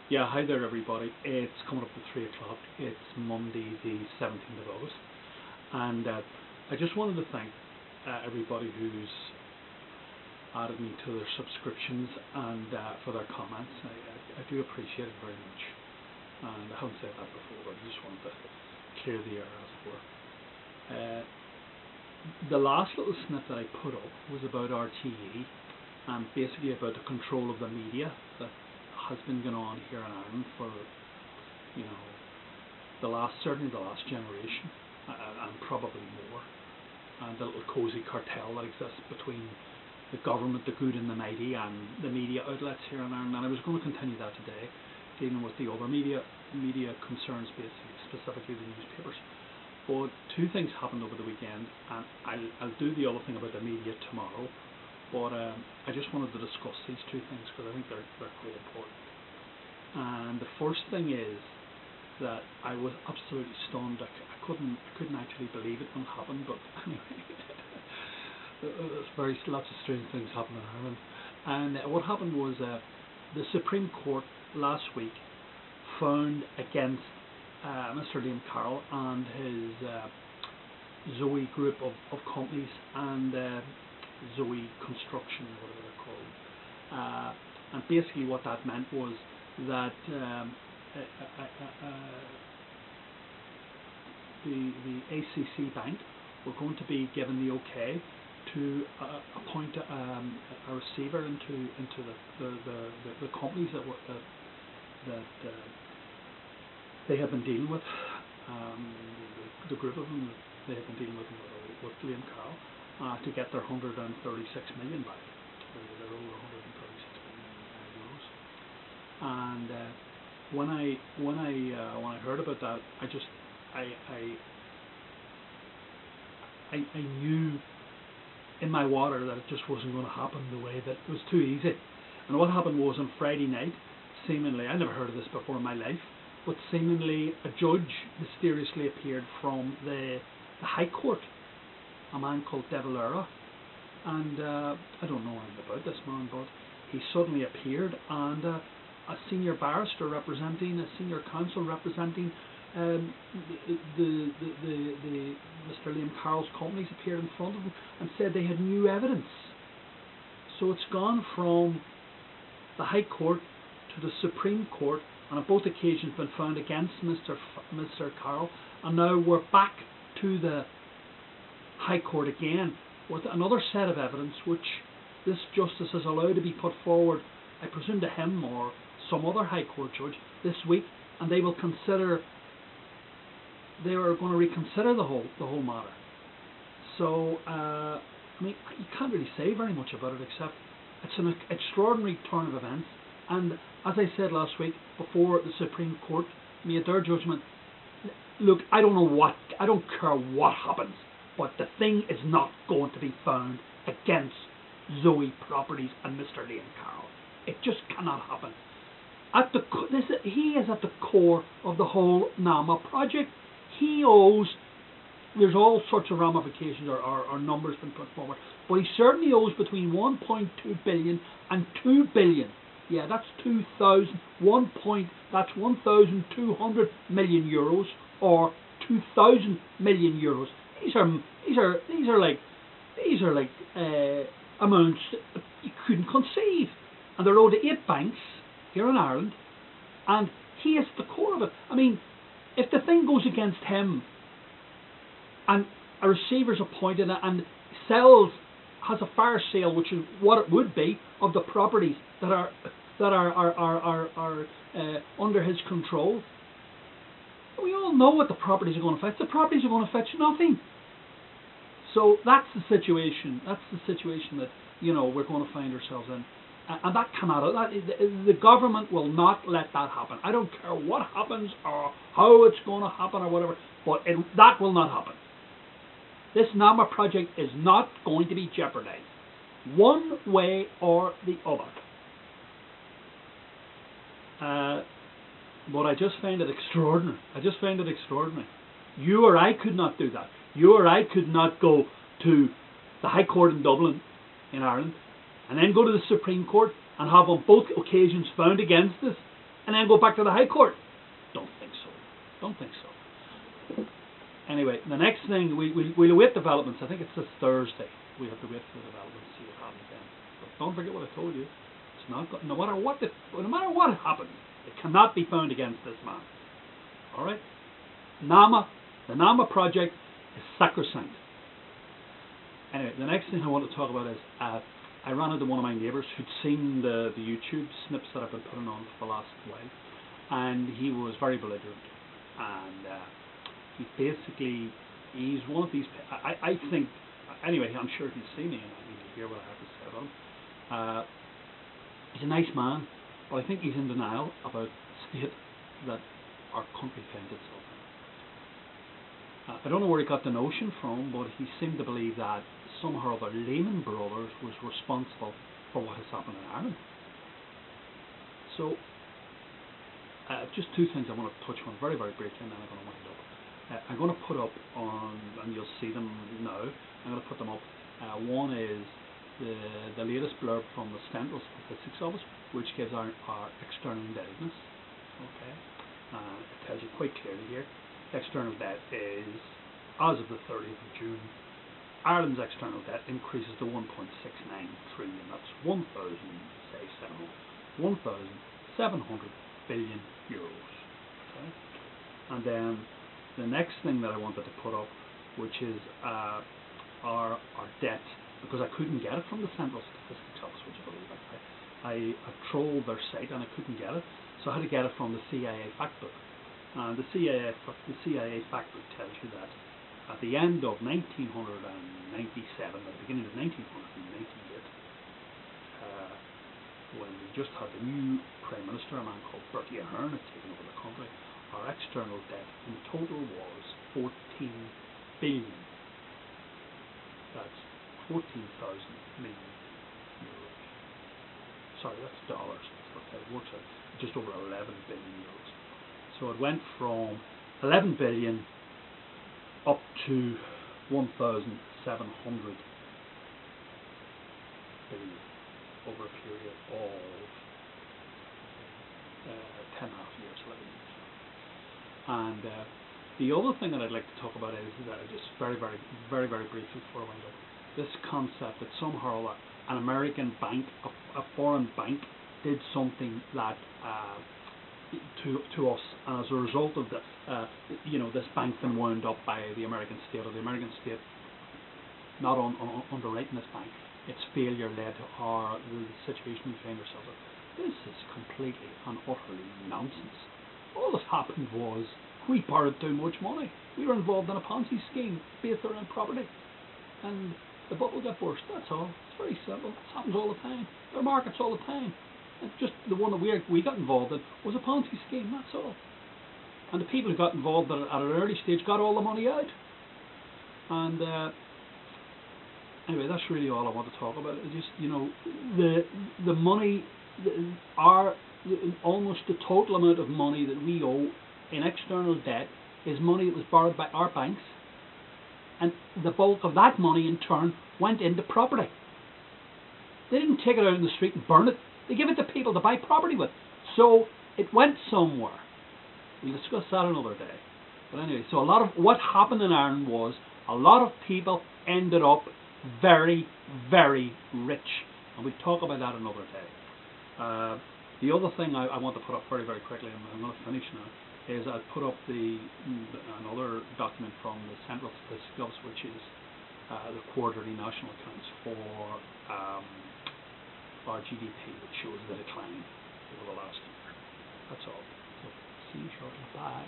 Yeah, hi there everybody. It's coming up to 3 o'clock. It's Monday the 17th of August. And I just wanted to thank everybody who's added me to their subscriptions and for their comments. I do appreciate it very much. And I haven't said that before, but I just wanted to clear the air, as it were. The last little snip that I put up was about RTE and basically about the control of the media that has been going on here in Ireland for, certainly the last generation, and probably more. And the little cosy cartel that exists between the government, the good and the mighty, and the media outlets here in Ireland. And I was going to continue that today, dealing with the other media concerns, basically, specifically the newspapers. But two things happened over the weekend, and I'll do the other thing about the media tomorrow. But I just wanted to discuss these two things because I think they're quite important. And the first thing is that I was absolutely stunned. I couldn't actually believe it when it happened. But anyway, there's lots of strange things happening in Ireland. And what happened was the Supreme Court last week found against Mr. Liam Carroll and his ZOE group of companies and ZOE Construction, whatever they're called. And basically what that meant was that the ACC Bank were going to be given the okay to appoint a receiver into the companies that they have been dealing with, the group of them that they have been dealing with Liam Carroll, to get their 136 million back. They're over 136 million euros. And when I heard about that, I knew in my water that it just wasn't going to happen the way that it was too easy. And what happened was on Friday night, seemingly, I never heard of this before in my life, but seemingly a judge mysteriously appeared from the High Court, a man called De Valera, and I don't know anything about this man, but he suddenly appeared, and a senior barrister representing, a senior counsel representing the Mr. Liam Carroll's companies appeared in front of him and said they had new evidence. So it's gone from the High Court to the Supreme Court, and on both occasions been found against Mr. Carroll, and now we're back to the High Court again with another set of evidence which this justice is allowed to be put forward, I presume to him or some other High Court judge this week, and they are going to reconsider the whole matter. So I mean, you can't really say very much about it except it's an extraordinary turn of events. And as I said last week, before the Supreme Court made their judgment, look, I don't care what happens, but the thing is not going to be found against ZOE Properties and Mr. Liam Carroll. It just cannot happen. He is at the core of the whole NAMA project. He owes, there's all sorts of ramifications or numbers been put forward, but he certainly owes between 1.2 billion and 2 billion. Yeah, that's 1,200 million euros or 2,000 million euros. These are like amounts you couldn't conceive, and they're owed to 8 banks here in Ireland, and he is the core of it. I mean, if the thing goes against him, and a receiver's appointed and has a fire sale, which is what it would be, of the properties that are under his control. We all know what the properties are going to fetch. The properties are going to fetch nothing. So that's the situation. That's the situation that we're going to find ourselves in, and that cannot. The government will not let that happen. I don't care what happens or how it's going to happen or whatever, but that will not happen. This NAMA project is not going to be jeopardized, one way or the other. But I just find it extraordinary. You or I could not do that. You or I could not go to the High Court in Dublin, in Ireland, and then go to the Supreme Court and have on both occasions found against us and then go back to the High Court? Don't think so. Don't think so. Anyway, the next thing, we'll await developments. I think it's this Thursday. We have to wait for the developments, see what happens then. But don't forget what I told you. It's not no matter what happens, it cannot be found against this man. All right. The NAMA project is sacrosanct. Anyway, the next thing I want to talk about is I ran into one of my neighbours who'd seen the YouTube snips that I've been putting on for the last while, and he was very belligerent, and he's one of these. I think anyway. I'm sure he'll see me and he'll hear what I have to say about him. He's a nice man, but I think he's in denial about the state that our country finds itself in. I don't know where he got the notion from, but he seemed to believe that somehow the Lehman Brothers was responsible for what has happened in Ireland. So, just two things I want to touch on very, very briefly, and then I'm going to wind up. I'm going to put up on, and you'll see them now, I'm going to put them up. One is the latest blurb from the Central Statistics Office, which gives our external indebtedness. Okay, it tells you quite clearly here. External debt is, as of the 30th of June, Ireland's external debt increases to 1.69 trillion. That's 1,700 billion euros. Okay? And then the next thing that I wanted to put up, which is our debt, because I couldn't get it from the Central Statistics Office, which I believe I trolled their site and I couldn't get it, so I had to get it from the CIA Factbook. The CIA Factbook tells you that at the end of 1997, at the beginning of 1998, when we just had the new Prime Minister, a man called Bertie Ahern, had taken over the country, our external debt in total was 14 billion. That's 14,000 million euros. Sorry, that's dollars. It works out just over 11 billion euros. So it went from 11 billion up to 1,700 billion over a period of 10 and a half years, 11 years. And the other thing that I'd like to talk about is that just very, very, very, very briefly before I wind up, this concept that somehow an American bank, a foreign bank, did something that to us, and as a result of this, this bank then wound up by the American state, or the American state not underwriting this bank. Its failure led to the situation we find ourselves in. This is completely and utterly nonsense. All that happened was we borrowed too much money. We were involved in a Ponzi scheme based around property, and the bubble got burst. That's all. It's very simple. It happens all the time. There are markets all the time. It's just the one that we got involved in was a Ponzi scheme, that's all. And the people who got involved at an early stage got all the money out. And anyway, that's really all I want to talk about. It's just, the money, almost the total amount of money that we owe in external debt is money that was borrowed by our banks. And the bulk of that money, in turn, went into property. They didn't take it out in the street and burn it. They give it to people to buy property with. So it went somewhere. We'll discuss that another day. But anyway, so a lot of what happened in Ireland was a lot of people ended up very, very rich. And we'll talk about that another day. The other thing I want to put up very, very quickly, and I'm going to finish now, is I'll put up another document from the Central Statistics Office, which is the quarterly national accounts for our GDP, which shows the decline over the last year. That's all. So see you shortly. Bye.